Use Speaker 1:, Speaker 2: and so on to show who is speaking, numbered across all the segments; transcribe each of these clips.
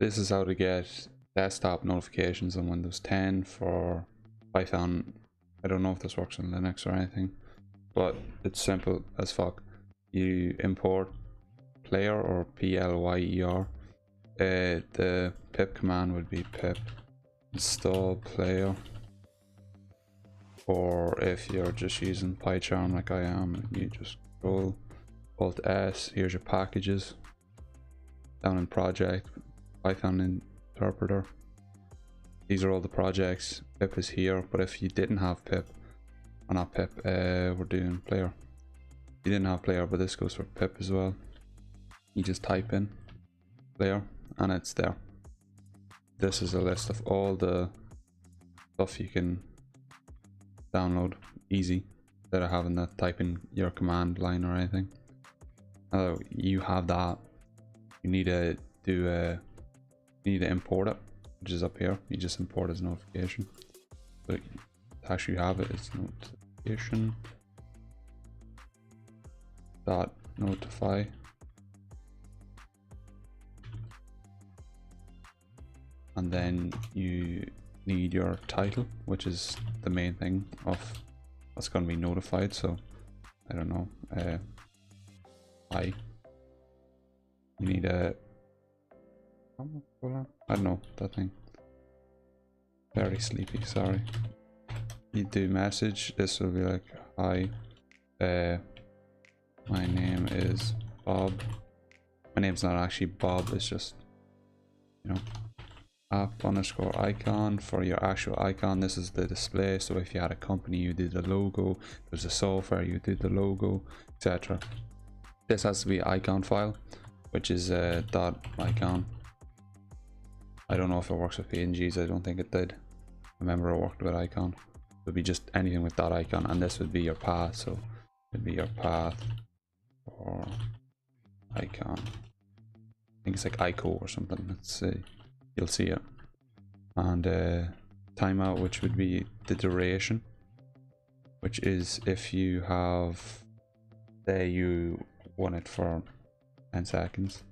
Speaker 1: This is how to get desktop notifications on Windows 10 for Python. I don't know if this works on Linux or anything, but it's simple as fuck. You import Plyer or Plyer. The pip command would be pip install Plyer, or if you're just using pycharm like I am, you just Control Alt S. Here's your packages down in project, Python interpreter. These are all the projects. Pip is here, but if you didn't have pip, or not pip, we're doing Plyer. You didn't have Plyer, but this goes for pip as well. You just type in Plyer and it's there. This is a list of all the stuff you can download easy instead of having to type in your command line or anything. Now you have that, you need to import it, which is up here. You just import as notification. So to actually have it, it's notification dot notify. And then you need your title, which is the main thing of what's going to be notified. So I don't know, you need a, I don't know, that thing. Very sleepy, sorry. You do message, this will be like, hi, my name is Bob. My name's not actually Bob, it's just, you know, app underscore icon. For your actual icon, this is the display. So if you had a company, you did the logo. There's a software, you did the logo, etc. This has to be icon file, which is dot icon. I don't know if it works with PNGs. I don't think it did. I remember it worked with icon. It would be just anything with dot icon, and this would be your path. So it'd be your path or icon. I think it's like ICO or something. Let's see. You'll see it. And timeout, which would be the duration, which is if you have, say you want it for 10 seconds,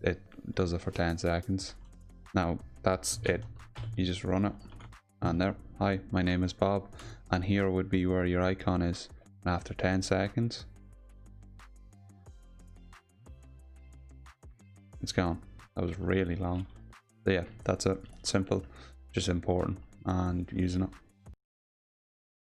Speaker 1: it does it for 10 seconds. Now that's it. You just run it, and there, hi, my name is Bob, and here would be where your icon is. And after 10 seconds, it's gone. That was really long. So yeah, that's it. Simple, just important and using it.